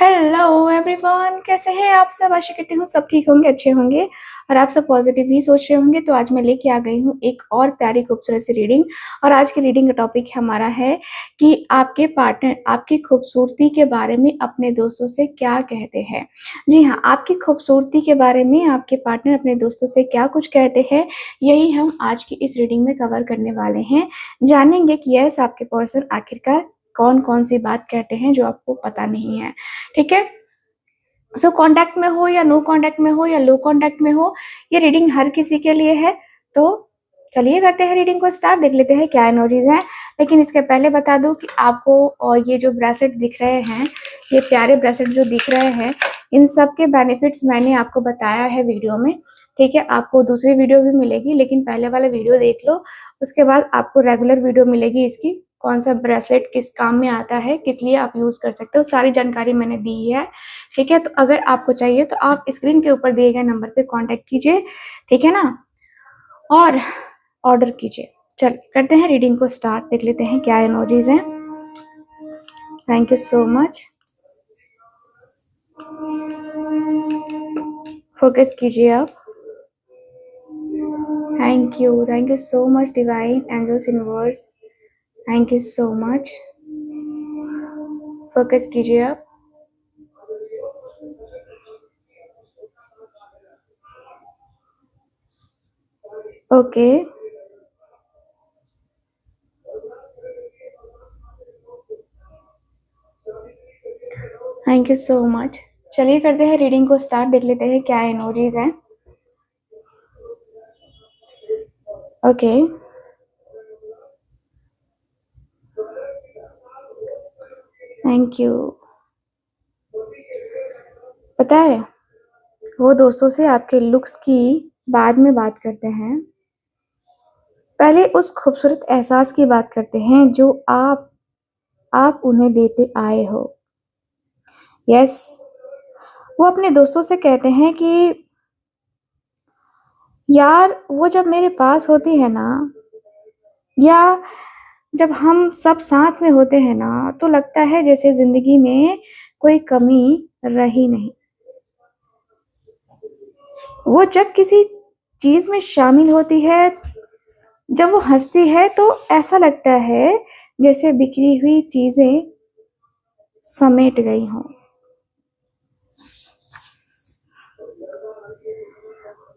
Hello everyone, कैसे हैं आप सब। आशा करती हूँ सब ठीक होंगे, अच्छे होंगे और आप सब पॉजिटिव ही सोच रहे होंगे। तो आज मैं लेके आ गई हूँ एक और प्यारी खूबसूरत सी रीडिंग। और आज की रीडिंग का टॉपिक हमारा है कि आपके पार्टनर आपकी खूबसूरती के बारे में अपने दोस्तों से क्या कहते हैं। जी हाँ, आपकी खूबसूरती के बारे में आपके पार्टनर अपने दोस्तों से क्या कुछ कहते हैं, यही हम आज की इस रीडिंग में कवर करने वाले हैं। जानेंगे कि यस, आपके पर्सन आखिरकार कौन कौन सी बात कहते हैं जो आपको पता नहीं है। ठीक है, सो कांटेक्ट में हो या नो कांटेक्ट में हो या लो कांटेक्ट में हो, ये रीडिंग हर किसी के लिए है। तो चलिए करते हैं रीडिंग को स्टार्ट, देख लेते हैं क्या एनर्जीज हैं। लेकिन इसके पहले बता दूं कि आपको और ये जो ब्रेसलेट दिख रहे हैं, ये प्यारे ब्रेसलेट जो दिख रहे हैं, इन सब के बेनिफिट्स मैंने आपको बताया है वीडियो में। ठीक है, आपको दूसरी वीडियो भी मिलेगी, लेकिन पहले वाला वीडियो देख लो, उसके बाद आपको रेगुलर वीडियो मिलेगी इसकी। कौन सा ब्रेसलेट किस काम में आता है, किस लिए आप यूज कर सकते हो, सारी जानकारी मैंने दी है। ठीक है, तो अगर आपको चाहिए तो आप स्क्रीन के ऊपर दिए गए नंबर पे कांटेक्ट कीजिए, ठीक है ना, और ऑर्डर कीजिए। चल करते हैं रीडिंग को स्टार्ट, देख लेते हैं क्या इमोजीज हैं। Thank you so much, focus कीजिए आप। Thank you so much divine angels universe, thank you so much. Focus कीजिए आप। Okay, thank you so much. चलिए करते हैं रीडिंग को स्टार्ट, देख लेते हैं क्या इमोजीज हैं। Okay, thank you. पता है, वो दोस्तों से आपके लुक्स की बाद में बात करते हैं, पहले उस खूबसूरत एहसास की बात करते हैं जो आप उन्हें देते आए हो। यस, वो अपने दोस्तों से कहते हैं कि यार वो जब मेरे पास होती है ना, या जब हम सब साथ में होते हैं ना, तो लगता है जैसे जिंदगी में कोई कमी रही नहीं। वो जब किसी चीज में शामिल होती है, जब वो हंसती है, तो ऐसा लगता है जैसे बिखरी हुई चीजें समेट गई हों।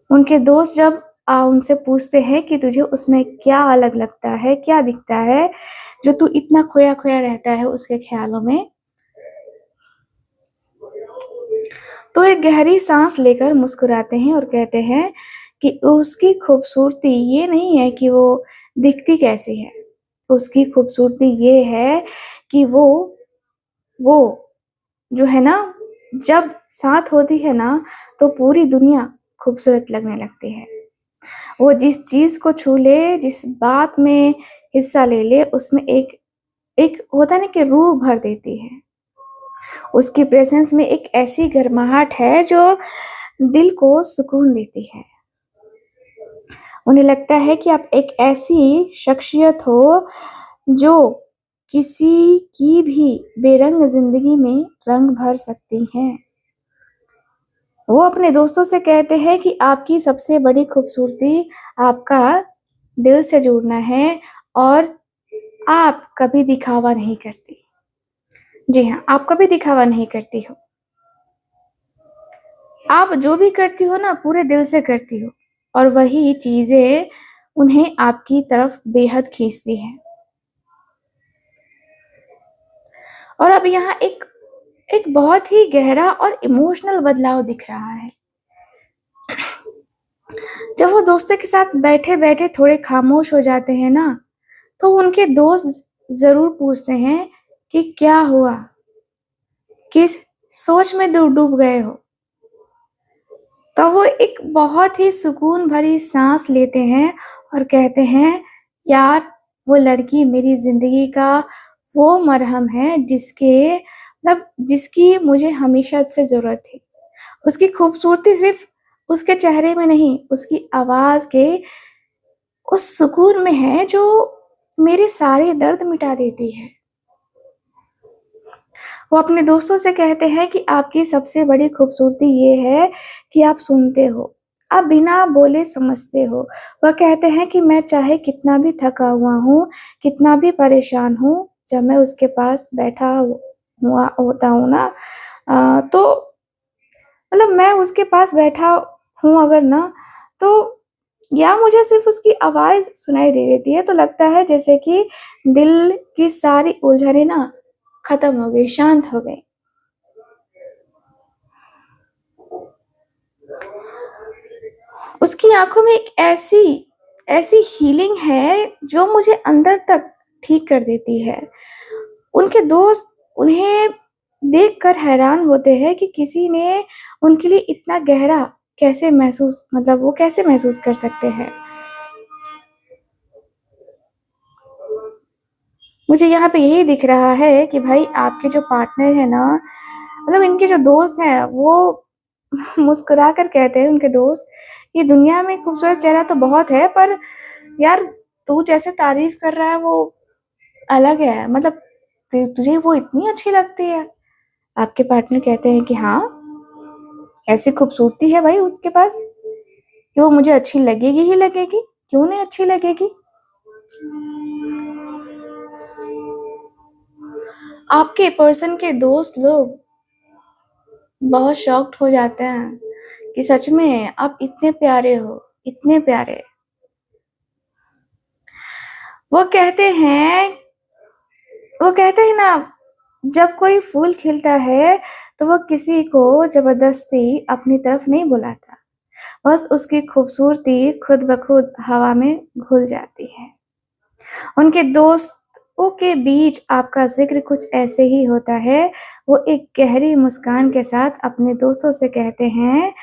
उनके दोस्त जब उनसे पूछते हैं कि तुझे उसमें क्या अलग लगता है, क्या दिखता है जो तू इतना खोया खोया रहता है उसके ख्यालों में, तो एक गहरी सांस लेकर मुस्कुराते हैं और कहते हैं कि उसकी खूबसूरती ये नहीं है कि वो दिखती कैसी है, उसकी खूबसूरती ये है कि वो जो है ना, जब साथ होती है ना, तो पूरी दुनिया खूबसूरत लगने लगती है। वो जिस चीज को छू ले, जिस बात में हिस्सा ले ले, उसमें एक एक होता है ना कि रूह भर देती है। उसकी प्रेजेंस में एक ऐसी गर्माहट है जो दिल को सुकून देती है। उन्हें लगता है कि आप एक ऐसी शख्सियत हो जो किसी की भी बेरंग जिंदगी में रंग भर सकती हैं। वो अपने दोस्तों से कहते हैं कि आपकी सबसे बड़ी खूबसूरती आपका दिल से जुड़ना है, और आप कभी दिखावा नहीं करती। जी हाँ, आप कभी दिखावा नहीं करती हो। आप जो भी करती हो ना, पूरे दिल से करती हो, और वही चीजें उन्हें आपकी तरफ बेहद खींचती हैं। और अब यहाँ एक एक बहुत ही गहरा और इमोशनल बदलाव दिख रहा है। जब वो दोस्तों के साथ बैठे बैठे थोड़े खामोश हो जाते हैं ना, तो उनके दोस्त जरूर पूछते हैं कि क्या हुआ, किस सोच में डूब गए हो। तो वो एक बहुत ही सुकून भरी सांस लेते हैं और कहते हैं, यार वो लड़की मेरी जिंदगी का वो मरहम है जिसकी मुझे हमेशा से जरूरत थी। उसकी खूबसूरती सिर्फ उसके चेहरे में नहीं, उसकी आवाज के उस सुकून में है जो मेरे सारे दर्द मिटा देती है। वो अपने दोस्तों से कहते हैं कि आपकी सबसे बड़ी खूबसूरती ये है कि आप सुनते हो, आप बिना बोले समझते हो। वह कहते हैं कि मैं चाहे कितना भी थका हुआ हूँ, कितना भी परेशान हूँ, जब मैं उसके पास बैठा हुआ होता हूँ ना तो मतलब मैं उसके पास बैठा हूँ अगर ना, तो या मुझे सिर्फ़ उसकी आवाज़ सुनाई दे देती है, तो लगता है जैसे कि दिल की सारी उलझनें ना खत्म हो गई, शांत हो गई। उसकी आँखों में एक ऐसी हीलिंग है जो मुझे अंदर तक ठीक कर देती है। उनके दोस्त उन्हें देखकर हैरान होते हैं कि किसी ने उनके लिए इतना गहरा कैसे महसूस मतलब वो कैसे महसूस कर सकते हैं। मुझे यहाँ पे यही दिख रहा है कि भाई आपके जो पार्टनर है ना, मतलब इनके जो दोस्त हैं वो मुस्कुरा कर कहते हैं उनके दोस्त, ये दुनिया में खूबसूरत चेहरा तो बहुत है पर यार तू जैसे तारीफ कर रहा है वो अलग है, मतलब तुझे वो इतनी अच्छी लगती है। आपके पार्टनर कहते हैं कि हाँ, ऐसी खूबसूरती है भाई उसके पास कि वो मुझे अच्छी लगेगी ही लगेगी, क्यों नहीं अच्छी लगेगी। आपके पर्सन के दोस्त लोग बहुत शॉक्ड हो जाते हैं कि सच में आप इतने प्यारे हो, इतने प्यारे। वो कहते हैं वो कहते हैं ना, जब कोई फूल खिलता है तो वो किसी को जबरदस्ती अपनी तरफ नहीं बुलाता, बस उसकी खूबसूरती खुद ब खुद हवा में घुल जाती है। उनके दोस्तों के बीच आपका ज़िक्र कुछ ऐसे ही होता है। वो एक गहरी मुस्कान के साथ अपने दोस्तों से कहते हैं,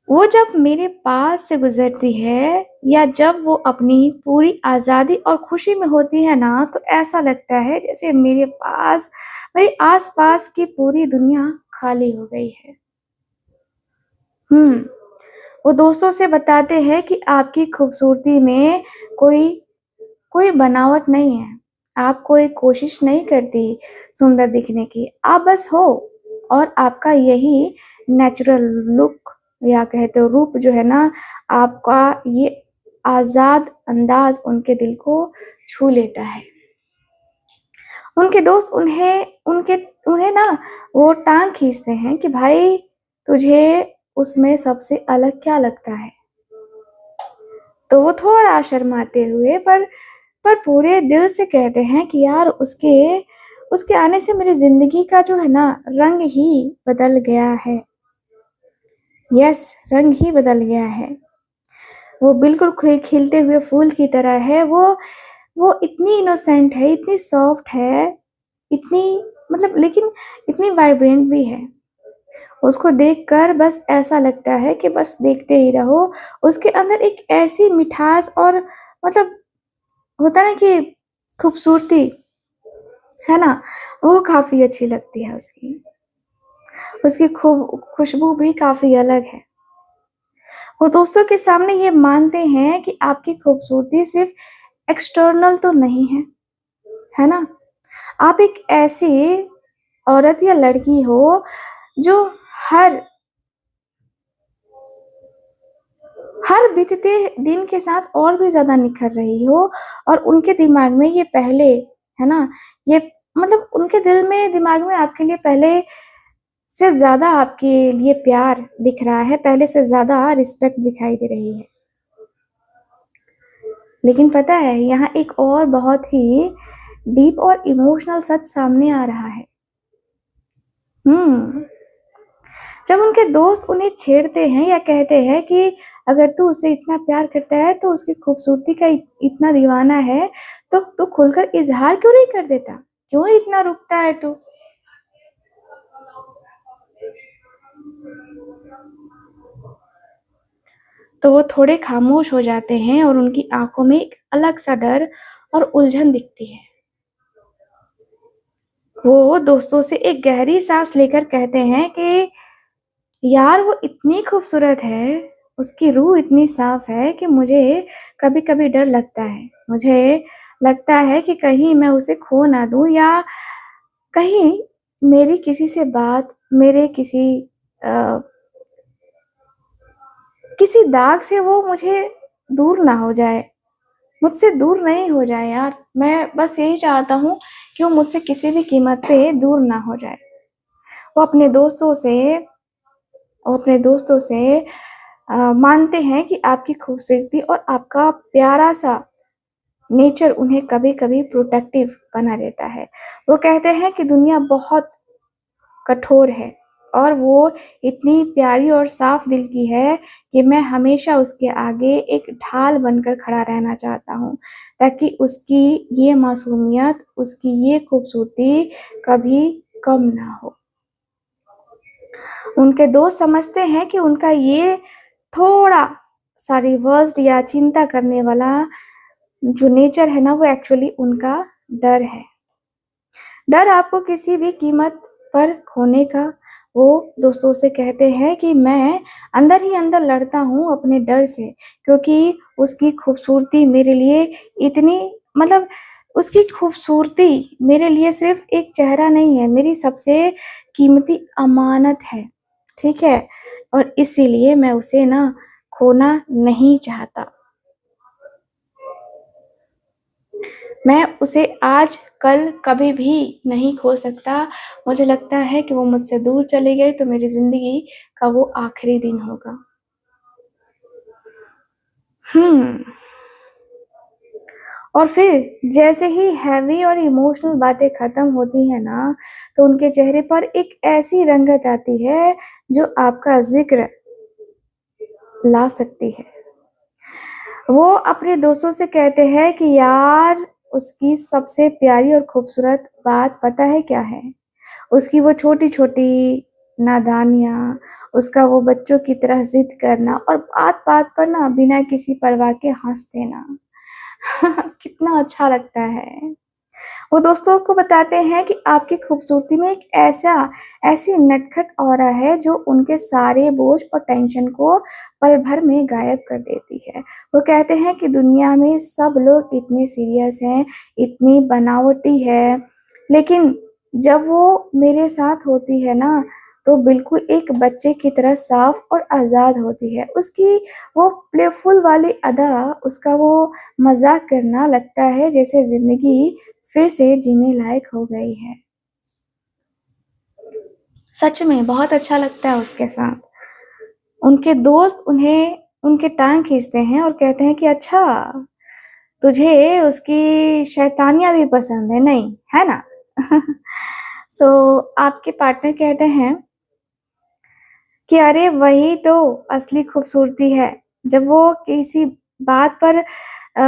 वो जब मेरे पास से गुज़रती है या जब वो अपनी पूरी आज़ादी और खुशी में होती है ना, तो ऐसा लगता है जैसे मेरे आस-पास की पूरी दुनिया खाली हो गई है। हुँ, वो दोस्तों से बताते हैं कि आपकी खूबसूरती में कोई कोई बनावट नहीं है। आप कोई कोशिश नहीं करती सुंदर दिखने की, आप बस हो और आपका यही नेचुरल लुक या कहते हो रूप जो है ना, आपका ये आज़ाद अंदाज़ उनके दिल को छू लेता है। उनके दोस्त उन्हें ना वो टाँग खींचते हैं कि भाई तुझे उसमें सबसे अलग क्या लगता है? तो वो थोड़ा शर्माते हुए पर पूरे दिल से कहते हैं कि यार उसके आने से मेरी ज़िंदगी का जो है ना रंग ही बदल गया है। यस, रंग ही बदल गया है। वो बिल्कुल खिलते हुए फूल की तरह है। वो इतनी इनोसेंट है, इतनी सॉफ्ट है, इतनी मतलब लेकिन इतनी वाइब्रेंट भी है। उसको देखकर बस ऐसा लगता है कि बस देखते ही रहो। उसके अंदर एक ऐसी मिठास और मतलब होता है ना कि खूबसूरती है ना, वो काफ़ी अच्छी लगती है उसकी। उसकी खुशबू भी काफ़ी अलग है। वो दोस्तों के सामने ये मानते हैं कि आपकी खूबसूरती सिर्फ़ एक्सटर्नल तो नहीं है, है ना? आप एक ऐसी औरत या लड़की हो जो हर हर बीतते दिन के साथ और भी ज़्यादा निखर रही हो और उनके दिमाग में ये पहले है ना, ये मतलब उनके दिल में दिमाग में आपके लिए पहले से ज़्यादा आपके लिए प्यार दिख रहा है, पहले से ज़्यादा रिस्पेक्ट दिखाई दे रही है। लेकिन पता है यहाँ एक और बहुत ही डीप और इमोशनल सच सामने आ रहा है। हुँ। जब उनके दोस्त उन्हें छेड़ते हैं या कहते हैं कि अगर तू उससे इतना प्यार करता है तो उसकी खूबसूरती का इतना दीवाना है, तो तू खुलकर इज़हार क्यों नहीं कर देता? क्यों इतना रुकता है तू? तो वो थोड़े खामोश हो जाते हैं और उनकी आँखों में एक अलग-सा डर और उलझन दिखती है। वो दोस्तों से एक गहरी साँस लेकर कहते हैं कि यार वो इतनी खूबसूरत है, उसकी रूह इतनी साफ़ है कि मुझे कभी-कभी डर लगता है। मुझे लगता है कि कहीं मैं उसे खो ना दूँ या कहीं मेरी किसी से बात मेरे किसी दाग से वो मुझे दूर ना हो जाए, मुझसे दूर नहीं हो जाए यार। मैं बस यही चाहता हूँ कि वो मुझसे किसी भी कीमत पे दूर ना हो जाए। वो अपने दोस्तों से वो अपने दोस्तों से मानते हैं कि आपकी खूबसूरती और आपका प्यारा-सा नेचर उन्हें कभी-कभी प्रोटेक्टिव बना देता है। वो कहते हैं कि दुनिया बहुत कठोर है और वो इतनी प्यारी और साफ दिल की है कि मैं हमेशा उसके आगे एक ढाल बनकर खड़ा रहना चाहता हूँ, ताकि उसकी ये मासूमियत, उसकी ये खूबसूरती कभी कम ना हो। उनके दोस्त समझते हैं कि उनका ये थोड़ा-सा रिवर्स्ड या चिंता करने वाला जो नेचर है ना, वो एक्चुअली उनका डर है। डर आपको किसी भी कीमत पर खोने का। वो दोस्तों से कहते हैं कि मैं अंदर ही अंदर लड़ता हूँ अपने डर से, क्योंकि उसकी खूबसूरती मेरे लिए इतनी मतलब उसकी खूबसूरती मेरे लिए सिर्फ एक चेहरा नहीं है, मेरी सबसे कीमती अमानत है, ठीक है? और इसीलिए मैं उसे ना खोना नहीं चाहता। मैं उसे आज, कल, कभी भी नहीं खो सकता। मुझे लगता है कि वो मुझसे दूर चली गई तो मेरी ज़िंदगी का वो आखिरी दिन होगा। और फिर जैसे ही हेवी और इमोशनल बातें खत्म होती हैं ना, तो उनके चेहरे पर एक ऐसी रंगत आती है, जो आपका ज़िक्र ला सकती है। वो अपने दोस्तों से कहते हैं कि यार, उसकी सबसे प्यारी और खूबसूरत बात पता है क्या है? उसकी वो छोटी-छोटी नादानियाँ, उसका वो बच्चों की तरह ज़िद करना और बात-बात पर ना बिना किसी परवाह के हँस देना। कितना अच्छा लगता है। वो दोस्तों को बताते हैं कि आपकी खूबसूरती में एक ऐसी नटखट ऑरा है जो उनके सारे बोझ और टेंशन को पल भर में गायब कर देती है। वो कहते हैं कि दुनिया में सब लोग इतने सीरियस हैं, इतनी बनावटी है, लेकिन जब वो मेरे साथ होती है ना, तो बिल्कुल एक बच्चे की तरह साफ और आज़ाद होती है। उसकी वो प्लेफुल वाली अदा, उसका वो मज़ाक करना लगता है जैसे ज़िंदगी फिर से जीने लायक हो गई है। सच में बहुत अच्छा लगता है उसके साथ। उनके दोस्त उन्हें उनकी टाँग खींचते हैं और कहते हैं कि अच्छा, तुझे उसकी शैतानियाँ भी पसंद है, नहीं, है ना? सो आपके पार्टनर कहते हैं कि अरे वही तो असली खूबसूरती है। जब वो किसी बात पर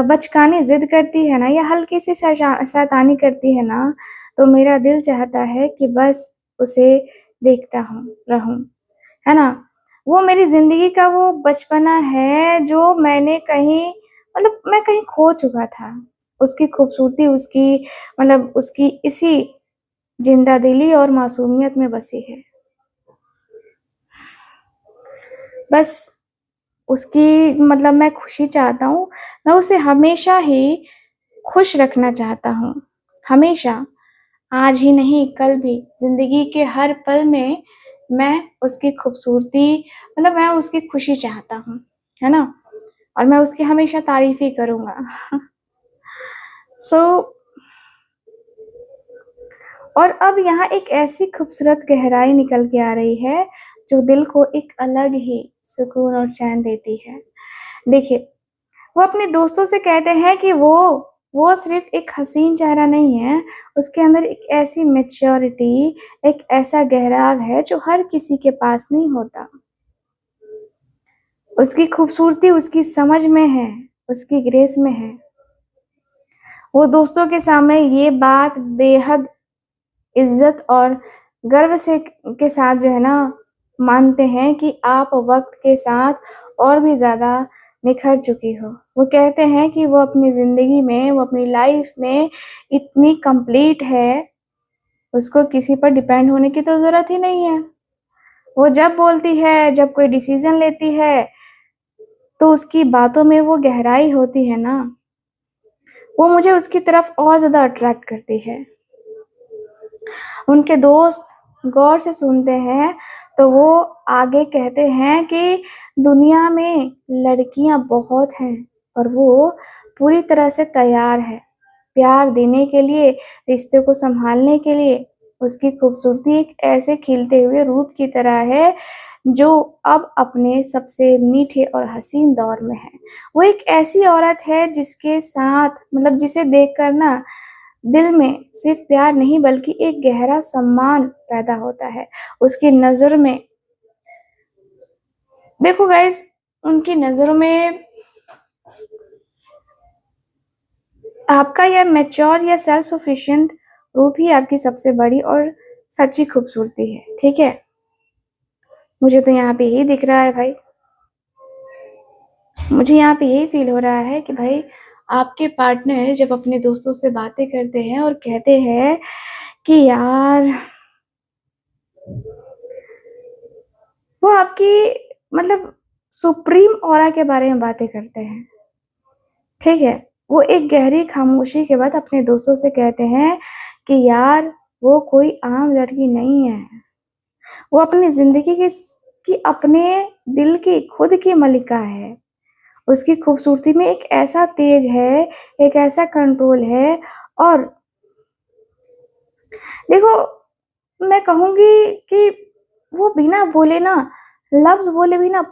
बचकानी ज़िद करती है ना या हल्की-सी शैतानी करती है ना, तो मेरा दिल चाहता है कि बस उसे देखता रहूँ, है ना? वो मेरी ज़िंदगी का वो बचपना है जो मैं कहीं खो चुका था। उसकी खूबसूरती, उसकी इसी ज़िंदा-दिली और मासूमियत में बसी है। बस उसकी मैं खुशी चाहता हूँ, मैं उसे हमेशा ही खुश रखना चाहता हूँ, हमेशा, आज ही नहीं कल भी, ज़िंदगी के हर पल में मैं उसकी खूबसूरती मैं उसकी खुशी चाहता हूँ, है ना? और मैं उसकी हमेशा तारीफ़ ही करूँगा। सो और अब यहाँ एक ऐसी खूबसूरत गहराई निकल के आ रही है, जो दिल को एक अलग ही सुकून और चैन देती है। देखिए, वो अपने दोस्तों से कहते हैं कि वो सिर्फ़ एक हसीन चेहरा नहीं है, उसके अंदर एक ऐसी मैच्योरिटी, एक ऐसा गहराव है जो हर किसी के पास नहीं होता। उसकी खूबसूरती उसकी समझ में है, उसकी ग्रेस में है। वो दोस्तों के सामने ये बात बेहद इज़्ज़त और गर्व से के साथ जो है ना, मानते हैं कि आप वक़्त के साथ और भी ज़्यादा निखर चुकी हो। वो कहते हैं कि वो अपनी ज़िंदगी में, वो अपनी लाइफ़ में इतनी कंप्लीट है, उसको किसी पर डिपेंड होने की तो ज़रूरत ही नहीं है। वो जब बोलती है, जब कोई डिसीज़न लेती है, तो उसकी बातों में वो गहराई होती है ना, वो मुझे उसकी तरफ और ज़्यादा अट्रैक्ट करती है। उनके दोस्त गौर से सुनते हैं तो वो आगे कहते हैं कि दुनिया में लड़कियां बहुत हैं और वो पूरी तरह से तैयार है प्यार देने के लिए, रिश्ते को संभालने के लिए। उसकी खूबसूरती एक ऐसे खिलते हुए रूप की तरह है जो अब अपने सबसे मीठे और हसीन दौर में है। वो एक ऐसी औरत है जिसके साथ मतलब जिसे देखकर ना दिल में सिर्फ प्यार नहीं बल्कि एक गहरा सम्मान पैदा होता है। उसकी नज़र में देखो गाइस, उनकी नज़रों में आपका यह मैच्योर या सेल्फ सफिशिएंट रूप ही आपकी सबसे बड़ी और सच्ची खूबसूरती है, ठीक है? मुझे तो यहाँ पे यही दिख रहा है भाई। मुझे यहाँ पे यही फील हो रहा है कि भाई आपके पार्टनर जब अपने दोस्तों से बातें करते हैं और कहते हैं कि यार वो आपकी मतलब सुप्रीम ऑरा के बारे में बातें करते हैं, ठीक है? वो एक गहरी खामोशी के बाद अपने दोस्तों से कहते हैं कि यार वो कोई आम लड़की नहीं है। वो अपनी ज़िंदगी की अपने दिल की खुद की मलिका है। उसकी खूबसूरती में एक ऐसा तेज है, एक ऐसा कंट्रोल है और देखो मैं कहूँगी कि वो बिना बोले ना लफ्ज़ बोले भी ना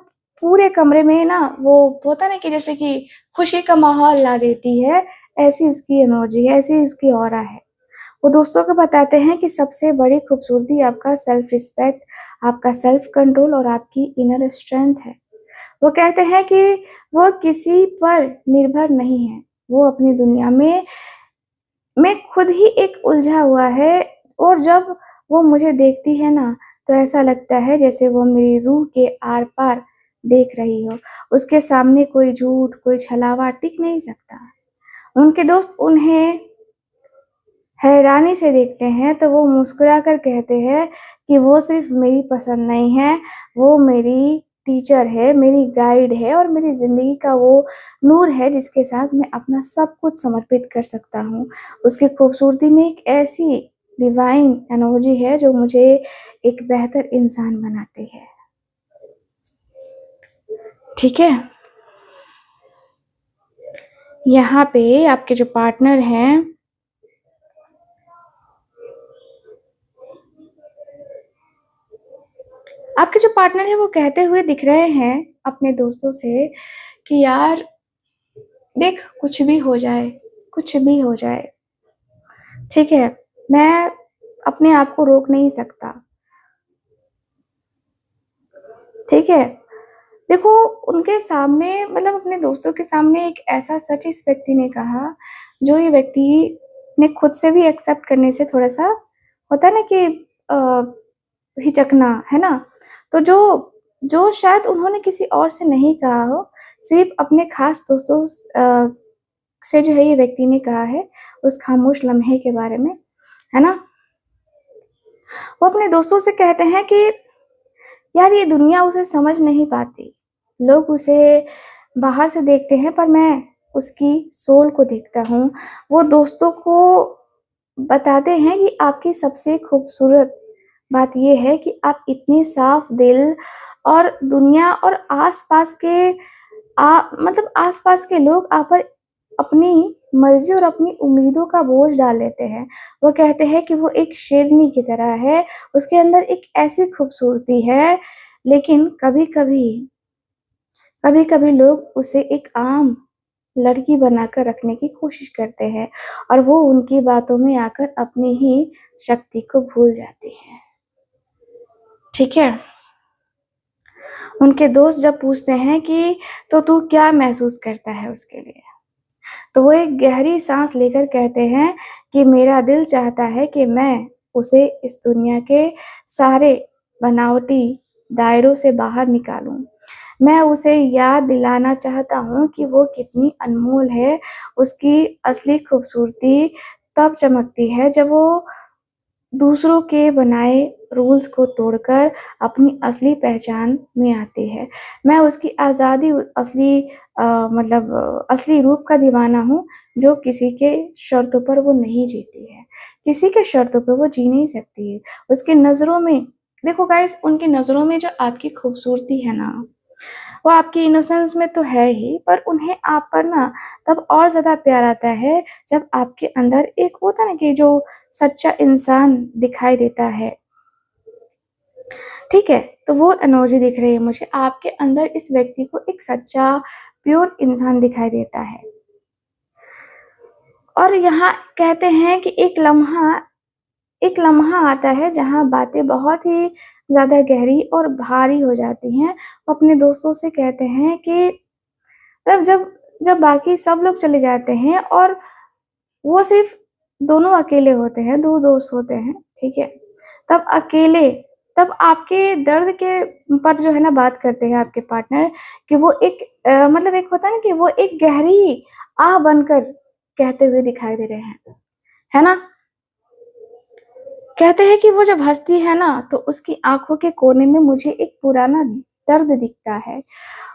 पूरे कमरे में ना वो होता है ना कि जैसे कि खुशी का माहौल ला देती है, ऐसी उसकी एनर्जी है, ऐसी उसकी ऑरा है। वो दोस्तों को बताते हैं कि सबसे बड़ी खूबसूरती आपका सेल्फ रिस्पेक्ट, आपका सेल्फ कंट्रोल और आपकी इनर स्ट्रेंथ है। वो कहते हैं कि वो किसी पर निर्भर नहीं है। वो अपनी दुनिया में खुद ही एक उलझा हुआ है और जब वो मुझे देखती है ना, तो ऐसा लगता है जैसे वो मेरी रूह के आर-पार देख रही हो। उसके सामने कोई झूठ, कोई छलावा टिक नहीं सकता। उनके दोस्त उन्हें हैरानी से देखते हैं तो वो मुस्कुराकर कहते हैं कि वो सिर्फ मेरी पसंद नहीं है, वो मेरी टीचर है, मेरी गाइड है और मेरी ज़िंदगी का वो नूर है जिसके साथ मैं अपना सब कुछ समर्पित कर सकता हूँ। उसकी खूबसूरती में एक ऐसी डिवाइन एनर्जी है जो मुझे एक बेहतर इंसान बनाती है। ठीक है? यहाँ पे आपके जो पार्टनर हैं आपके जो पार्टनर हैं वो कहते हुए दिख रहे हैं अपने दोस्तों से कि यार देख कुछ भी हो जाए, कुछ भी हो जाए, ठीक है? मैं अपने आप को रोक नहीं सकता, ठीक है? देखो उनके सामने मतलब अपने दोस्तों के सामने एक ऐसा सच इस व्यक्ति ने कहा, जो ये व्यक्ति ने खुद से भी एक्सेप्ट करने से थोड़ा-सा होता है ना कि अ, हिचकना, है ना? तो जो जो शायद उन्होंने किसी और से नहीं कहा हो, सिर्फ़ अपने ख़ास दोस्तों से जो है ये व्यक्ति ने कहा है, उस खामोश लम्हे के बारे में, है ना? वो अपने दोस्तों से कहते हैं कि यार ये दुनिया उसे समझ नहीं पाती। लोग उसे बाहर से देखते हैं पर मैं उसकी सोल को देखता हूँ। वो दोस्तों को बताते हैं कि आपकी सबसे खूबसूरत बात ये है कि आप इतनी साफ दिल और दुनिया और आस-पास के मतलब आस-पास के लोग आप पर अपनी मर्ज़ी और अपनी उम्मीदों का बोझ डाल देते हैं। वो कहते हैं कि वो एक शेरनी की तरह है, उसके अंदर एक ऐसी खूबसूरती है, लेकिन कभी-कभी लोग उसे एक आम लड़की बनाकर रखने की कोशिश करते हैं और वो उनकी बातों में आकर अपनी ही शक्ति को भूल जाती है। ठीक है? उनके दोस्त जब पूछते हैं कि तो तू क्या महसूस करता है उसके लिए? तो वो एक गहरी साँस लेकर कहते हैं कि मेरा दिल चाहता है कि मैं उसे इस दुनिया के सारे बनावटी दायरों से बाहर निकालूँ। मैं उसे याद दिलाना चाहता हूँ कि वो कितनी अनमोल है, उसकी असली खूबसूरती तब चमकती है जब वो दूसरों के बनाए रूल्स को तोड़कर अपनी असली पहचान में आती है। मैं उसकी आज़ादी असली रूप का दीवाना हूँ, जो किसी के शर्तों पर वो नहीं जीती है। किसी के शर्तों पे वो जी नहीं सकती है। उसकी नज़रों में देखो गाइस, उनकी नज़रों में जो आपकी खूबसूरती है ना, वो आपकी इनोसेंस में तो है ही, पर उन्हें आप पर ना तब और ज़्यादा प्यार आता है, जब आपके अंदर एक होता है ना कि जो सच्चा इंसान दिखाई देता है, ठीक है? तो वो एनर्जी दिख रही है मुझे, आपके अंदर इस व्यक्ति को एक सच्चा, प्योर इंसान दिखाई देता है। और यहाँ कहते हैं कि एक लम्हा आता है जहाँ बातें बहुत ही ज़्यादा गहरी और भारी हो जाती हैं। वो अपने दोस्तों से कहते हैं कि तब जब जब बाकी सब लोग चले जाते हैं और वो सिर्फ़ दोनों अकेले होते हैं, 2 दोस्त होते हैं, ठीक है? तब अकेले तब आपके दर्द के पर जो है ना बात करते हैं आपके पार्टनर, कि वो मतलब एक होता है ना कि वो एक गहरी आह बनकर कहते हुए दिखाई दे रहे हैं, है ना? कहते हैं कि वो जब हँसती है ना, तो उसकी आँखों के कोने में मुझे एक पुराना दर्द दिखता है।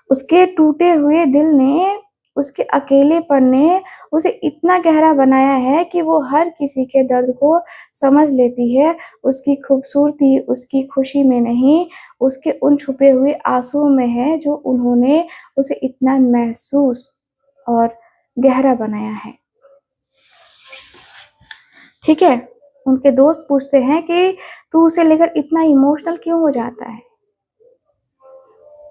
उसके टूटे हुए दिल ने, उसके अकेलेपन ने उसे इतना गहरा बनाया है कि वो हर किसी के दर्द को समझ लेती है। उसकी खूबसूरती उसकी खुशी में नहीं, उसके उन छुपे हुए आँसुओं में है, जो उन्होंने उसे इतना महसूस और गहरा बनाया है। ठीक है? उनके दोस्त पूछते हैं कि तू उसे लेकर इतना इमोशनल क्यों हो जाता है?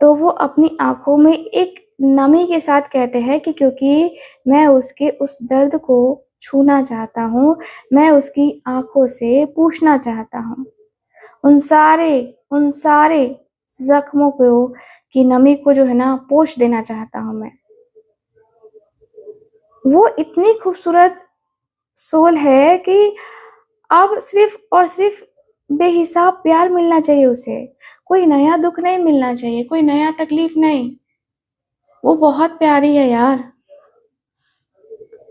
तो वो अपनी आँखों में एक नमी के साथ कहते हैं कि क्योंकि मैं उसके उस दर्द को छूना चाहता हूँ, मैं उसकी आँखों से पूछना चाहता हूँ। उन सारे ज़ख्मों को की नमी को जो है ना पोंछ देना चाहता हूँ मैं। वो इतनी खूबसूरत सोल है कि अब सिर्फ़ और सिर्फ़ बेहिसाब प्यार मिलना चाहिए उसे। कोई नया दुःख नहीं मिलना चाहिए, कोई नया तकलीफ़ नहीं। वो बहुत प्यारी है यार।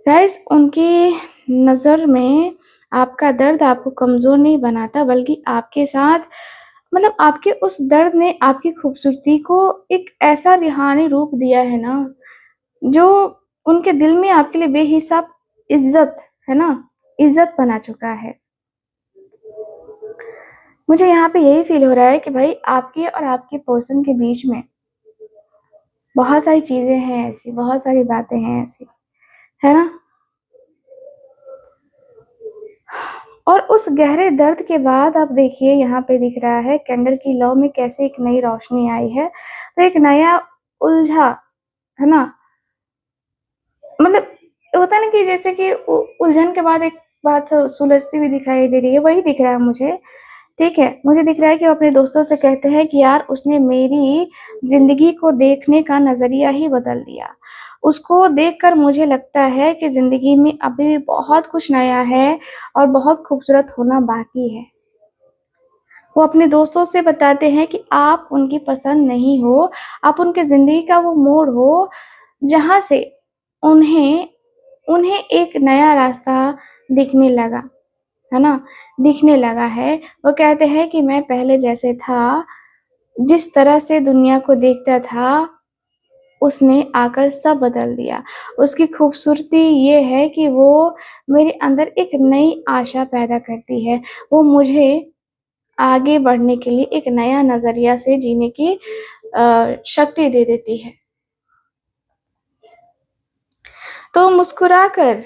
गाइस, उनकी नज़र में आपका दर्द आपको कमज़ोर नहीं बनाता, बल्कि आपके साथ मतलब आपके उस दर्द ने आपकी खूबसूरती को एक ऐसा रूहानी रूप दिया है ना, जो उनके दिल में आपके लिए बेहिसाब इज़्ज़त, है ना? इज़्ज़त बना चुका है। मुझे यहाँ पे यही फ़ील हो रहा है कि भाई आपके और आपके पर्सन के बीच में बहुत सारी चीज़ें हैं ऐसी, बहुत सारी बातें हैं ऐसी, है ना? और उस गहरे दर्द के बाद अब देखिए यहाँ पे दिख रहा है कैंडल की लौ में कैसे एक नई रोशनी आई है। तो एक नया उलझा, है ना? मतलब होता है ना कि जैसे कि उलझन के बाद एक बात सुलझती हुई दिखाई दे रही है, वही दिख रहा है मुझे। ठीक है, मुझे दिख रहा है कि वो अपने दोस्तों से कहते हैं कि यार उसने मेरी ज़िंदगी को देखने का नज़रिया ही बदल दिया। उसको देखकर मुझे लगता है कि ज़िंदगी में अभी भी बहुत कुछ नया है और बहुत खूबसूरत होना बाकी है। वो अपने दोस्तों से बताते हैं कि आप उनकी पसंद नहीं हो, आप उनकी ज़िंदगी का वो मोड़ हो, जहाँ से उन्हें उन्हें एक नया रास्ता दिखने लगा, है ना? दिखने लगा है। वो कहते हैं कि मैं पहले जैसे था, जिस तरह से दुनिया को देखता था, उसने आकर सब बदल दिया। उसकी खूबसूरती ये है कि वो मेरे अंदर एक नई आशा पैदा करती है। वो मुझे आगे बढ़ने के लिए एक नया नज़रिया से जीने की शक्ति दे देती है। तो मुस्कुराकर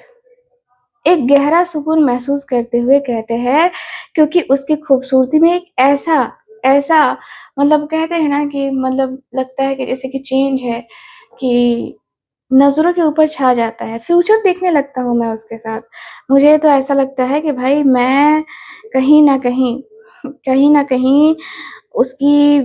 एक गहरा सुकून महसूस करते हुए कहते हैं, क्योंकि उसकी खूबसूरती में एक ऐसा ऐसा मतलब कहते हैं ना कि मतलब लगता है कि जैसे कि चेंज है, कि नज़रों के ऊपर छा जाता है। फ्यूचर देखने लगता हूँ मैं उसके साथ। मुझे तो ऐसा लगता है कि भाई मैं कहीं न कहीं उसकी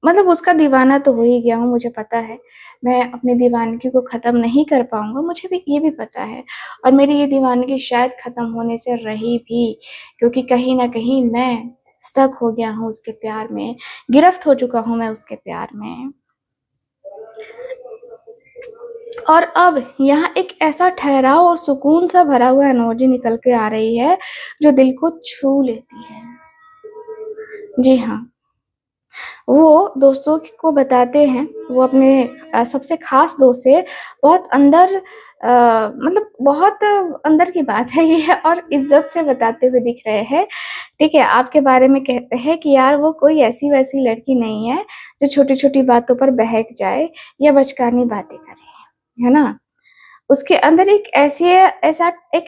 मतलब उसका दीवाना तो हो ही गया हूँ, मुझे पता है। मैं अपनी दीवानगी को ख़त्म नहीं कर पाऊँगा, मुझे भी ये भी पता है। और मेरी ये दीवानगी शायद ख़त्म होने से रही भी, क्योंकि कहीं न कहीं मैं स्टक हो गया हूँ उसके प्यार में, गिरफ़्त हो चुका हूँ मैं उसके प्यार में। और अब यहाँ एक ऐसा ठहराव और सुकून सा भरा हुआ एनर्जी निकल के आ रही है, जो दिल को छू लेती है। जी हाँ। वो दोस्तों को बताते हैं, वो अपने सबसे ख़ास दोस्त से बहुत अंदर मतलब बहुत अंदर की बात है ये और इज़्ज़त से बताते हुए दिख रहे हैं, ठीक है? आपके बारे में कहते हैं कि यार वो कोई ऐसी-वैसी लड़की नहीं है, जो छोटी-छोटी बातों पर बहक जाए या बचकानी बातें करे, है ना? उसके अंदर एक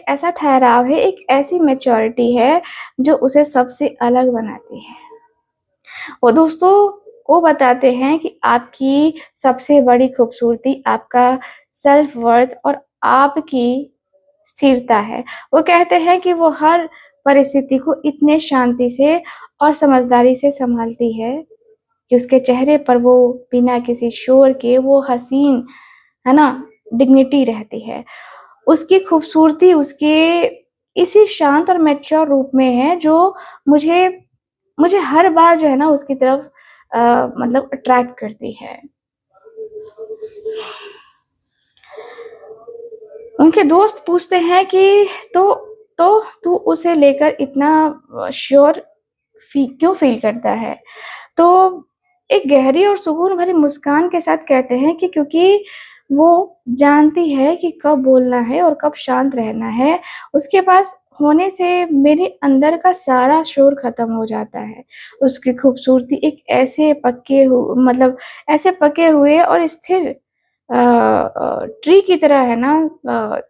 ऐसा ठहराव है, एक ऐसी मैच्योरिटी है, जो उसे सबसे अलग बनाती है। वो दोस्तों को बताते हैं कि आपकी सबसे बड़ी खूबसूरती आपका सेल्फ वर्थ और आपकी स्थिरता है। वो कहते हैं कि वो हर परिस्थिति को इतने शांति से और समझदारी से सँभालती है कि उसके चेहरे पर वो बिना किसी शोर के वो हसीन, है ना? डिग्निटी रहती है। उसकी खूबसूरती उसके इसी शांत और मैच्योर रूप में है जो मुझे मुझे हर बार जो है ना उसकी तरफ मतलब अट्रैक्ट करती है। उनके दोस्त पूछते हैं कि तो तू उसे लेकर इतना श्योर क्यों फ़ील करता है? तो एक गहरी और सुकून भरी मुस्कान के साथ कहते हैं कि क्योंकि वो जानती है कि कब बोलना है और कब शांत रहना है। उसके पास होने से मेरे अंदर का सारा शोर ख़त्म हो जाता है। उसकी खूबसूरती एक ऐसे पके हुए और स्थिर ट्री की तरह है ना अ,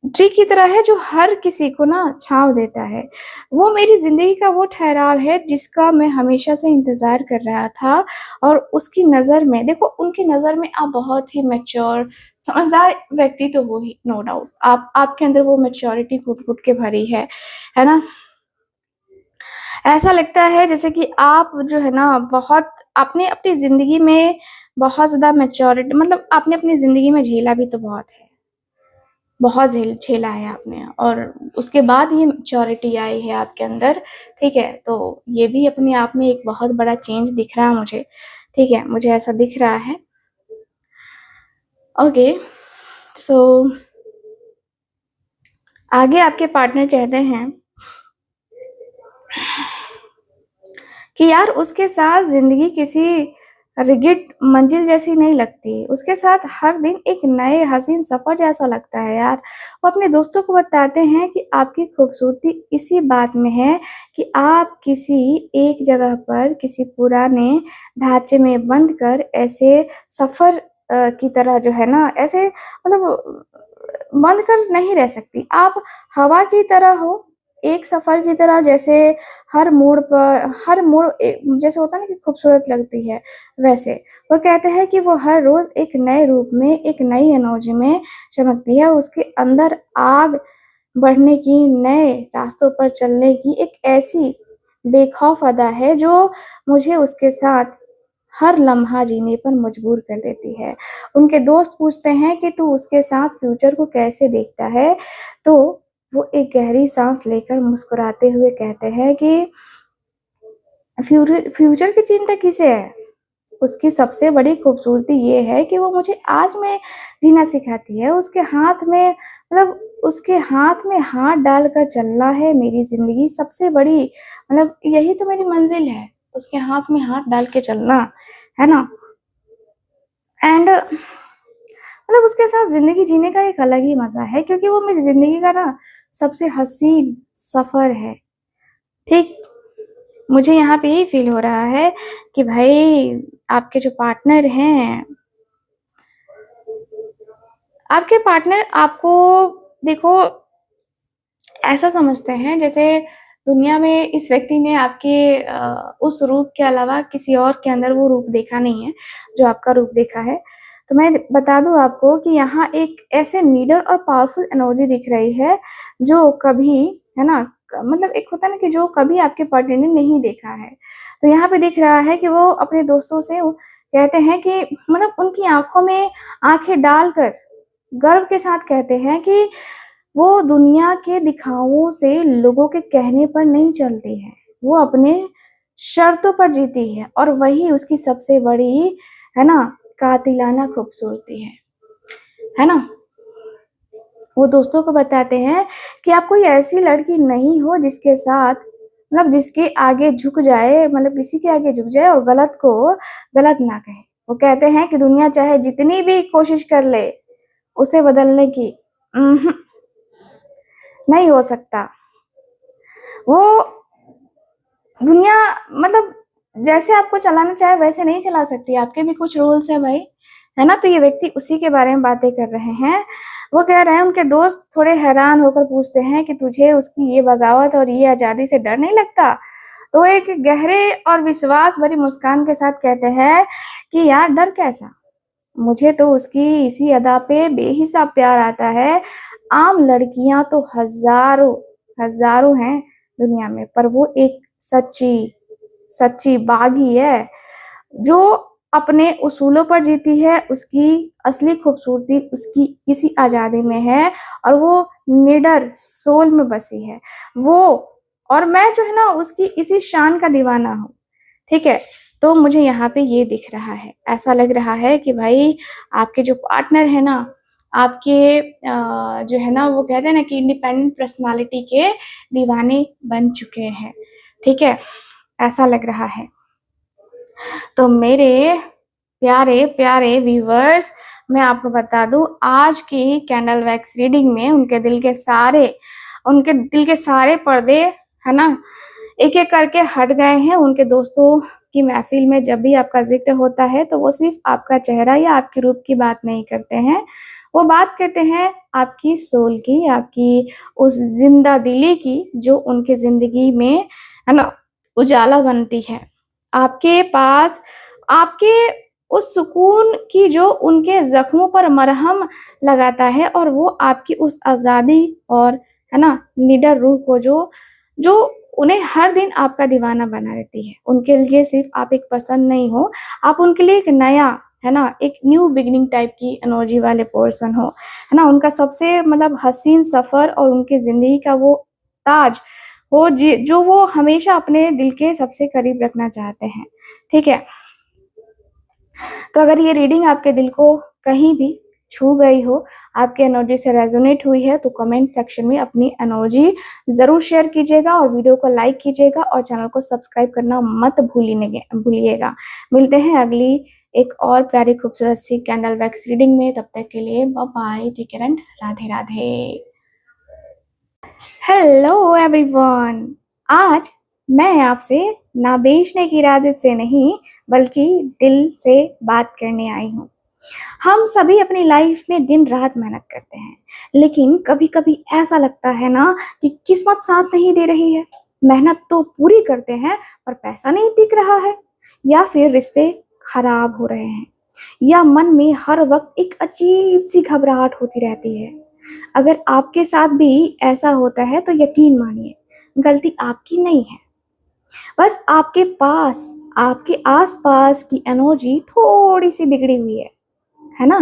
ट्री की तरह है जो हर किसी को ना छाँव देता है। वो मेरी ज़िंदगी का वो ठहराव है जिसका मैं हमेशा से इंतज़ार कर रहा था और उसकी नज़र में देखो उनकी नज़र में आप बहुत ही मैच्योर, समझदार व्यक्ति तो हो ही नो डाउट। आप आपके अंदर वो मैच्योरिटी घुट-घुट के भरी है ना? ऐसा लगता है जैसे कि आप जो है ना बहुत आपने अपनी ज़िंदगी में बहुत ज़्यादा मैच्योरिटी मतलब आपने अपनी ज़िंदगी में झेला भी तो बहुत है। बहुत झेला है आपने और उसके बाद ये मैच्योरिटी आई है आपके अंदर, ठीक है? तो ये भी अपने आप में एक बहुत बड़ा चेंज दिख रहा है मुझे, ठीक है? मुझे ऐसा दिख रहा है। ओके, सो आगे आपके पार्टनर कहते हैं कि यार उसके साथ ज़िंदगी किसी रिगिड मंजिल जैसी नहीं लगती, उसके साथ हर दिन एक नए हसीन सफ़र जैसा लगता है यार। वो अपने दोस्तों को बताते हैं कि आपकी खूबसूरती इसी बात में है कि आप किसी एक जगह पर किसी पुराने ढाँचे में बंद कर ऐसे सफ़र की तरह जो है ना ऐसे मतलब बंद कर नहीं रह सकती। आप हवा की तरह हो, एक सफ़र की तरह जैसे हर मोड़ जैसे होता है ना कि खूबसूरत लगती है, वैसे। वो कहते हैं कि वो हर रोज़ एक नए रूप में, एक नई एनर्जी में चमकती है। उसके अंदर आग बढ़ने की, नए रास्तों पर चलने की एक ऐसी बेखौफ अदा है, जो मुझे उसके साथ हर लम्हा जीने पर मजबूर कर देती है। उनके दोस्त पूछते हैं कि तू उसके साथ फ्यूचर को कैसे देखता है? तो वो एक गहरी साँस लेकर मुस्कुराते हुए कहते हैं कि फ्यूचर की चिंता किसे है? उसकी सबसे बड़ी खूबसूरती ये है कि वो मुझे आज में जीना सिखाती है। उसके हाथ में हाथ डालकर चलना है मेरी ज़िंदगी सबसे बड़ी मतलब यही तो मेरी मंज़िल है, उसके हाथ में हाथ डाल के चलना, है ना? एंड मतलब उसके साथ ज़िंदगी जीने का एक अलग ही मज़ा है क्योंकि वो मेरी ज़िंदगी का ना सबसे हसीन सफ़र है, ठीक? मुझे यहाँ पे यही फ़ील हो रहा है कि भाई आपके जो पार्टनर हैं, आपके पार्टनर आपको देखो ऐसा समझते हैं जैसे दुनिया में इस व्यक्ति ने आपके उस रूप के अलावा किसी और के अंदर वो रूप देखा नहीं है, जो आपका रूप देखा है। तो मैं बता दूँ आपको कि यहाँ एक ऐसे नीडर और पावरफुल एनर्जी दिख रही है, जो कभी है ना मतलब एक होता है ना कि जो कभी आपके पार्टनर ने नहीं देखा है। तो यहाँ पे दिख रहा है कि वो अपने दोस्तों से वो कहते हैं कि मतलब उनकी आँखों में आँखें डालकर गर्व के साथ कहते हैं कि वो दुनिया के दिखावों से लोगों के कहने पर नहीं चलती है। वो अपने शर्तों पर जीती है और वही उसकी सबसे बड़ी, है ना, कातिलाना खूबसूरती है ना? वो दोस्तों को बताते हैं कि आप कोई ऐसी लड़की नहीं हो जिसके साथ मतलब जिसके आगे झुक जाए, मतलब किसी के आगे झुक जाए और गलत को गलत ना कहे। वो कहते हैं कि दुनिया चाहे जितनी भी कोशिश कर ले उसे बदलने की, नहीं हो सकता। वो दुनिया मतलब जैसे आपको चलाना चाहे वैसे नहीं चला सकती, आपके भी कुछ रूल्स है भाई, है ना। तो ये व्यक्ति उसी के बारे में बातें कर रहे हैं। वो कह रहे हैं, उनके दोस्त थोड़े हैरान होकर पूछते हैं कि तुझे उसकी ये बगावत और ये आजादी से डर नहीं लगता? तो एक गहरे और विश्वास भरी मुस्कान के साथ कहते हैं कि यार डर कैसा, मुझे तो उसकी इसी अदा पे बेहिसाब प्यार आता है। आम लड़कियां तो हजारों हजारों हैं दुनिया में, पर वो एक सच्ची सच्ची बागी है जो अपने उसूलों पर जीती है। उसकी असली खूबसूरती उसकी इसी आजादी में है और वो निडर सोल में बसी है वो। और मैं जो है ना उसकी इसी शान का दीवाना हूँ। ठीक है, तो मुझे यहाँ पे ये दिख रहा है, ऐसा लग रहा है कि भाई आपके जो पार्टनर है ना, आपके जो है ना, वो कहते हैं ना कि इंडिपेंडेंट पर्सनालिटी के दीवाने बन चुके हैं। ठीक है, ऐसा लग रहा है। तो मेरे प्यारे प्यारे व्यूवर्स, मैं आपको बता दूं, आज की कैंडल वैक्स रीडिंग में उनके दिल के सारे पर्दे, है ना, एक एक करके हट गए हैं। उनके दोस्तों की महफिल में जब भी आपका जिक्र होता है तो वो सिर्फ आपका चेहरा या आपके रूप की बात नहीं करते हैं, वो बात करते हैं आपकी सोल की, आपकी उस जिंदा दिली की जो उनके जिंदगी में, है ना, उजाला बनती है। आपके पास आपके उस सुकून की जो उनके जख्मों पर मरहम लगाता है, और वो आपकी उस आजादी और, है ना, निडर रूह को जो जो उन्हें हर दिन आपका दीवाना बना देती है। उनके लिए सिर्फ आप एक पसंद नहीं हो, आप उनके लिए एक नया, है ना, एक न्यू बिगिनिंग टाइप की एनर्जी वाले पर्सन हो, है ना। उनका सबसे मतलब हसीन सफर और उनकी जिंदगी का वो ताज हो जो वो हमेशा अपने दिल के सबसे करीब रखना चाहते हैं। ठीक है, तो अगर ये रीडिंग आपके दिल को कहीं भी छू गई हो, आपके एनर्जी से रेजोनेट हुई है, तो कमेंट सेक्शन में अपनी एनर्जी जरूर शेयर कीजिएगा और वीडियो को लाइक कीजिएगा और चैनल को सब्सक्राइब करना मत भूलिएगा। मिलते हैं अगली एक और प्यारी खूबसूरत सी कैंडल वैक्स रीडिंग में। तब तक के लिए bye bye, take care and Radhe Radhe. Hello everyone, आज मैं आपसे ना बेचने की इरादे से नहीं बल्कि दिल से बात करने आई हूँ। हम सभी अपनी लाइफ में दिन रात मेहनत करते हैं, लेकिन कभी कभी ऐसा लगता है ना कि किस्मत साथ नहीं दे रही है। मेहनत तो पूरी करते हैं पर पैसा नहीं टिक रहा है, या फिर रिश्ते खराब हो रहे हैं, या मन में हर वक्त एक अजीब सी घबराहट होती रहती है। अगर आपके साथ भी ऐसा होता है तो यकीन मानिए, गलती आपकी नहीं है, बस आपके आसपास की एनर्जी थोड़ी सी बिगड़ी हुई है ना।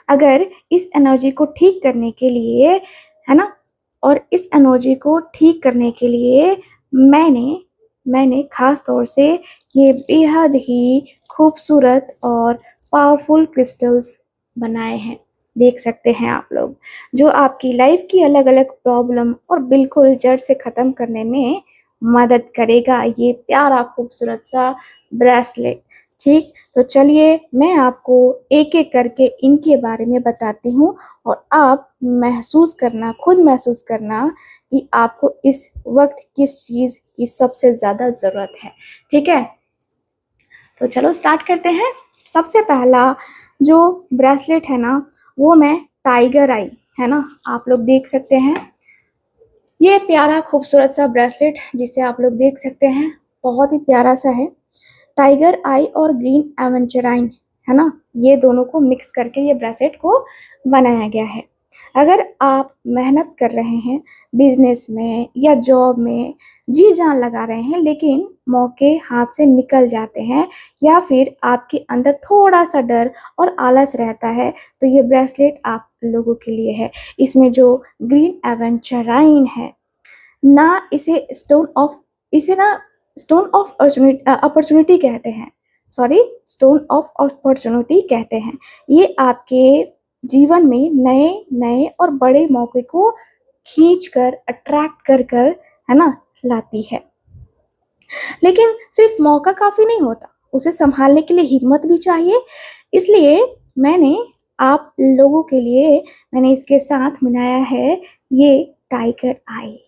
अगर इस एनर्जी को ठीक करने के लिए, है ना, और इस एनर्जी को ठीक करने के लिए मैंने मैंने खास तौर से ये बेहद ही खूबसूरत और पावरफुल क्रिस्टल्स बनाए हैं। देख सकते हैं आप लोग, जो आपकी लाइफ की अलग अलग प्रॉब्लम और बिल्कुल जड़ से खत्म करने में मदद करेगा ये प्यारा खूबसूरत सा ब्रेसलेट। ठीक, तो चलिए मैं आपको एक एक करके इनके बारे में बताती हूँ और आप खुद महसूस करना कि आपको इस वक्त किस चीज की सबसे ज्यादा जरूरत है। ठीक है, तो चलो स्टार्ट करते हैं। सबसे पहला जो ब्रेसलेट है ना, वो मैं टाइगर आई, है ना, आप लोग देख सकते हैं। ये प्यारा खूबसूरत सा ब्रेसलेट जिसे आप लोग देख सकते हैं, बहुत ही प्यारा सा है। टाइगर आई और ग्रीन एवेंचराइन, है ना, ये दोनों को मिक्स करके ये ब्रेसलेट को बनाया गया है। अगर आप मेहनत कर रहे हैं बिजनेस में या जॉब में, जी जान लगा रहे हैं, लेकिन मौके हाथ से निकल जाते हैं, या फिर आपके अंदर थोड़ा सा डर और आलस रहता है, तो ये ब्रेसलेट आप लोगों के लिए है। इसमें जो ग्रीन एवेंचराइन है ना, इसे ना स्टोन ऑफ अपॉर्चुनिटी कहते हैं, सॉरी, स्टोन ऑफ अपॉर्चुनिटी कहते हैं। ये आपके जीवन में नए नए और बड़े मौके को खींच कर, अट्रैक्ट कर कर, है ना, लाती है। लेकिन सिर्फ मौका काफ़ी नहीं होता, उसे सँभालने के लिए हिम्मत भी चाहिए। इसलिए मैंने आप लोगों के लिए मैंने इसके साथ बनाया है ये टाइगर आई।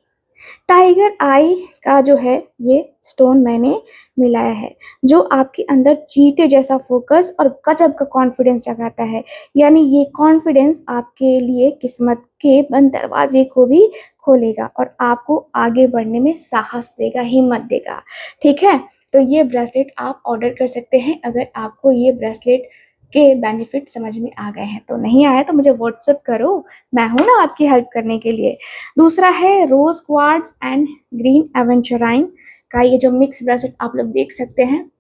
टाइगर आई का जो है ये स्टोन मैंने मिलाया है, जो आपके अंदर चीते जैसा फ़ोकस और गज़ब का कॉन्फिडेंस जगाता है। यानी ये कॉन्फिडेंस आपके लिए किस्मत के बंद दरवाज़े को भी खोलेगा और आपको आगे बढ़ने में साहस देगा, हिम्मत देगा। ठीक है? तो ये ब्रेसलेट आप ऑर्डर कर सकते हैं अगर आपको ये ब्रेसलेट के बेनिफिट समझ में आ गए हैं। तो नहीं आया तो मुझे व्हाट्सएप करो, मैं हूँ ना आपकी हेल्प करने के लिए। दूसरा है रोज़ क्वार्ट्ज एंड ग्रीन एवेंचराइन का ये जो मिक्स ब्रेसलेट आप लोग देख सकते हैं।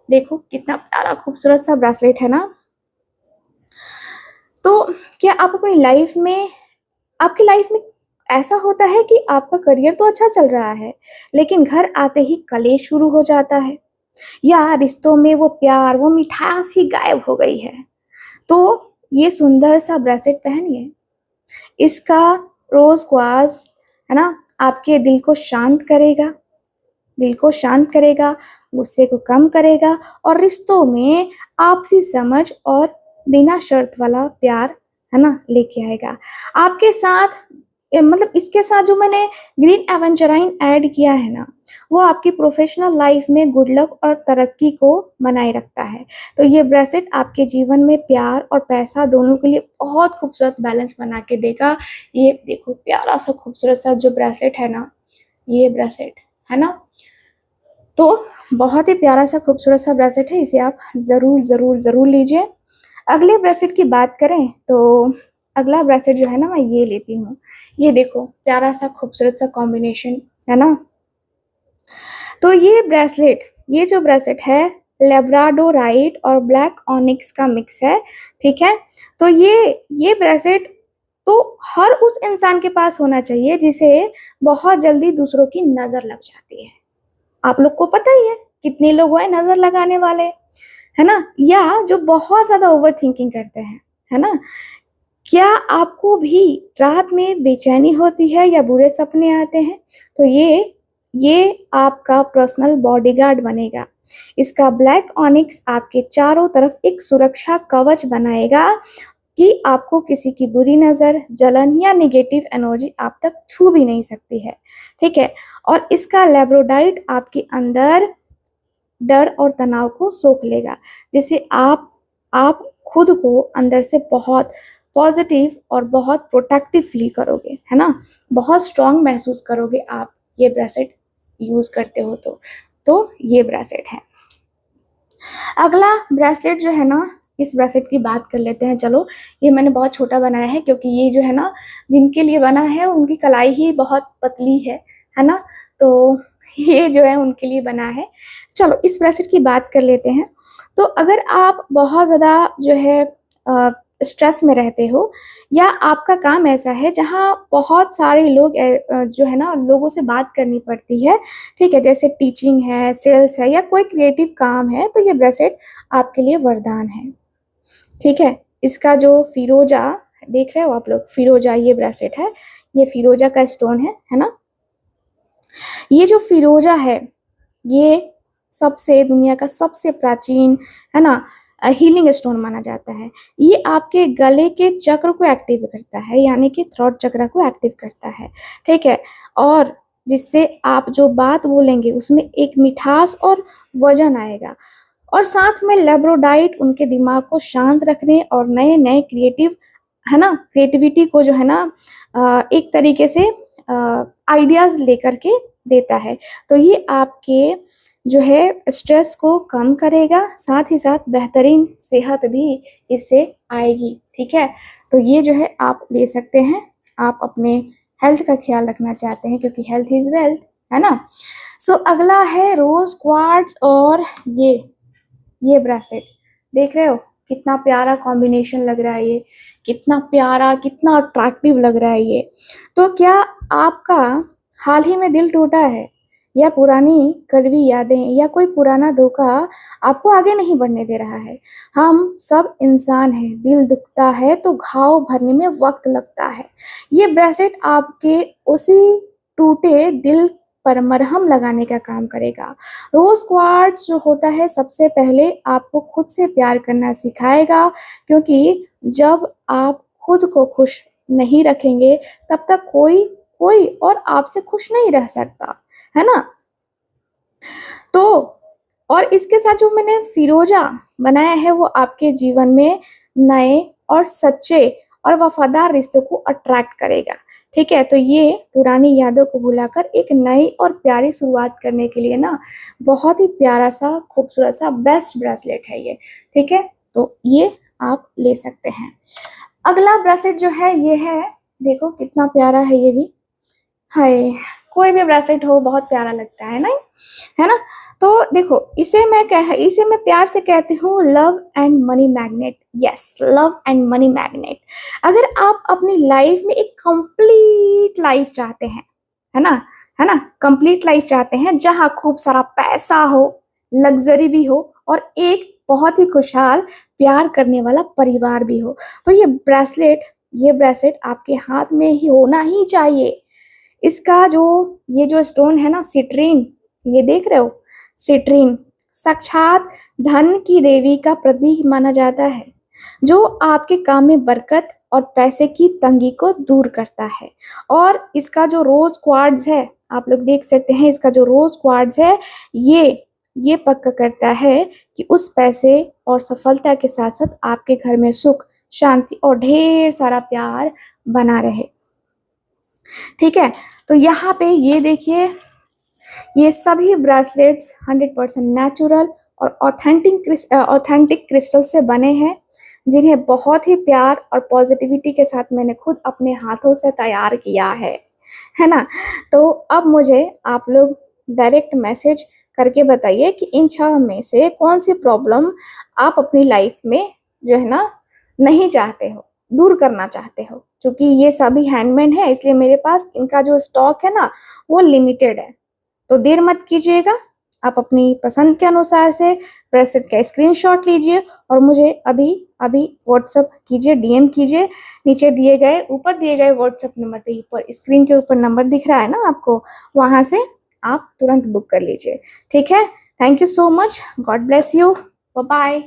देखो कितना प्यारा खूबसूरत सा ब्रेसलेट है ना। तो क्या आप अपनी लाइफ में आपकी लाइफ में ऐसा होता है कि आपका करियर तो अच्छा चल रहा है, लेकिन घर आते ही कलेश शुरू हो जाता है, या रिश्तों में वो प्यार, वो मिठास ही गायब हो गई है? तो ये सुंदर सा ब्रेसलेट पहनिए। इसका रोज़ क्वार्ट्ज है ना, आपके दिल को शांत करेगा, गुस्से को कम करेगा और रिश्तों में आपसी समझ और बिना शर्त वाला प्यार है ना लेके आएगा। आपके साथ मतलब इसके साथ जो मैंने ग्रीन एवेंचराइन ऐड किया है ना, वो आपकी प्रोफेशनल लाइफ में गुड लक और तरक्की को बनाए रखता है। तो ये ब्रेसलेट आपके जीवन में प्यार और पैसा दोनों के लिए बहुत खूबसूरत बैलेंस बना के देगा। ये देखो प्यारा सा खूबसूरत सा जो ब्रेसलेट है ना, ये ब्रेसलेट है ना, तो बहुत ही प्यारा सा खूबसूरत सा ब्रेसलेट है, इसे आप ज़रूर ज़रूर ज़रूर लीजिए। अगले ब्रेसलेट की बात करें तो अगला ब्रेसलेट जो है ना मैं ये लेती हूँ। ये देखो प्यारा सा खूबसूरत सा कॉम्बिनेशन है ना। तो ये जो ब्रेसलेट है लेब्राडोराइट और ब्लैक ऑनिक्स का मिक्स है। ठीक है? तो ये ब्रेसलेट तो हर उस इंसान के पास होना चाहिए जिसे बहुत जल्दी दूसरों की नज़र लग जाती है। आप लोग को पता ही है कितने लोग हैं नज़र लगाने वाले, है ना? या जो बहुत ज़्यादा ओवरथिंकिंग करते हैं, है ना? क्या आपको भी रात में बेचैनी होती है या बुरे सपने आते हैं? तो ये आपका पर्सनल बॉडीगार्ड बनेगा। इसका ब्लैक ऑनिक्स आपके चारों तरफ एक सुरक्षा कवच बनाएगा कि आपको किसी की बुरी नज़र, जलन या नेगेटिव एनर्जी आप तक छू भी नहीं सकती है। ठीक है? और इसका लेब्रोडाइट आपके अंदर डर और तनाव को सोख लेगा, जिससे आप खुद को अंदर से बहुत पॉजिटिव और बहुत प्रोटेक्टिव फील करोगे, है ना? बहुत स्ट्रॉन्ग महसूस करोगे आप ये ब्रेसलेट यूज़ करते हो तो ये ब्रेसलेट है। अगला ब्रेसलेट जो है ना, इस ब्रेसलेट की बात कर लेते हैं चलो। ये मैंने बहुत छोटा बनाया है क्योंकि ये जो है ना जिनके लिए बना है उनकी कलाई ही बहुत पतली है ना? तो ये जो है उनके लिए बना है। चलो इस ब्रेसलेट की बात कर लेते हैं। तो अगर आप बहुत ज़्यादा जो है स्ट्रेस में रहते हो या आपका काम ऐसा है जहाँ बहुत सारे लोग जो है ना लोगों से बात करनी पड़ती है, ठीक है? जैसे टीचिंग है, सेल्स है या कोई क्रिएटिव काम है, तो ये ब्रेसलेट आपके लिए वरदान है। ठीक है? इसका जो फिरोजा देख रहे हो आप लोग, फिरोजा ये ब्रेसलेट है, ये फिरोजा का स्टोन है ना? ये जो फिरोजा है, ये दुनिया का सबसे प्राचीन है ना हीलिंग स्टोन माना जाता है। ये आपके गले के चक्र को एक्टिव करता है, यानी कि थ्रोट चक्र को एक्टिव करता है। ठीक है? और जिससे आप जो बात बोलेंगे उसमें एक मिठास और वजन आएगा। और साथ में लेब्रोडाइट उनके दिमाग को शांत रखने और नए-नए क्रिएटिविटी को जो है ना एक तरीके से आइडियाज़ लेकर के देता है। तो ये आपके जो है स्ट्रेस को कम करेगा, साथ ही साथ बेहतरीन सेहत भी इससे आएगी। ठीक है? तो ये जो है आप ले सकते हैं, आप अपने हेल्थ का ख्याल रखना चाहते हैं क्योंकि हेल्थ इज़ वेल्थ, है ना? सो अगला है रोज़ क्वार्ट्ज और ये ब्रेसलेट देख रहे हो कितना प्यारा कॉम्बिनेशन लग रहा है ये, कितना प्यारा, कितना अट्रैक्टिव लग रहा है ये। तो क्या आपका हाल ही में दिल टूटा है या पुरानी कड़वी यादें या कोई पुराना धोखा आपको आगे नहीं बढ़ने दे रहा है? हम सब इंसान हैं, दिल दुखता है तो घाव भरने में वक्त लगता है। ये ब्रेसलेट आपके उसी टूटे दिल पर मरहम लगाने का काम करेगा। रोज क्वार्ट्ज जो होता है सबसे पहले आपको खुद से प्यार करना सिखाएगा, क्योंकि जब आप खुद को खुश नहीं रखेंगे तब तक कोई कोई और आपसे खुश नहीं रह सकता, है ना। तो और इसके साथ जो मैंने फिरोजा बनाया है वो आपके जीवन में नए और सच्चे और वफादार रिश्तों को अट्रैक्ट करेगा। ठीक है, तो ये पुरानी यादों को भुलाकर एक नई और प्यारी शुरुआत करने के लिए ना बहुत ही प्यारा सा खूबसूरत सा बेस्ट ब्रेसलेट है ये। ठीक है, तो ये आप ले सकते हैं। अगला ब्रेसलेट जो है ये है, देखो कितना प्यारा है ये भी। हाय, कोई भी ब्रेसलेट हो बहुत प्यारा लगता है ना, है ना। तो देखो इसे मैं प्यार से कहती हूँ love and money magnet. Yes, love and money magnet. अगर आप अपनी लाइफ में एक कंप्लीट लाइफ चाहते हैं, है ना, कंप्लीट लाइफ चाहते हैं जहां खूब सारा पैसा हो, लग्जरी भी हो और एक बहुत ही खुशहाल प्यार करने वाला परिवार भी हो, तो ये ब्रेसलेट आपके हाथ में ही होना ही चाहिए। इसका जो ये जो स्टोन है ना सिट्रीन, ये देख रहे हो, सिट्रीन साक्षात धन की देवी का प्रतीक माना जाता है, जो आपके काम में बरकत और पैसे की तंगी को दूर करता है। और इसका जो रोज क्वार्ट्ज है, आप लोग देख सकते हैं, इसका जो रोज क्वार्ट्ज है ये पक्का करता है कि उस पैसे और सफलता के साथ साथ आपके घर में सुख, शांति और ढेर सारा प्यार बना रहे। ठीक है, तो यहाँ पे ये देखिए, ये सभी ब्रेसलेट्स 100% नेचुरल और ऑथेंटिक क्रिस्टल से बने हैं, जिन्हें बहुत ही प्यार और पॉजिटिविटी के साथ मैंने खुद अपने हाथों से तैयार किया है ना। तो अब मुझे आप लोग डायरेक्ट मैसेज करके बताइए कि इन 6 में से कौन सी प्रॉब्लम आप अपनी लाइफ में जो है ना नहीं चाहते हो, दूर करना चाहते हो। क्योंकि ये सभी हैंडमेड है, इसलिए मेरे पास इनका जो स्टॉक है ना वो लिमिटेड है, तो देर मत कीजिएगा। आप अपनी पसंद के अनुसार से ब्रेसलेट का स्क्रीनशॉट लीजिए और मुझे अभी अभी व्हाट्सएप कीजिए, डीएम कीजिए। ऊपर दिए गए व्हाट्सएप नंबर पे, ऊपर स्क्रीन के ऊपर नंबर दिख रहा है ना आपको, वहां से आप तुरंत बुक कर लीजिए। ठीक है, thank you so much, God bless you, bye bye.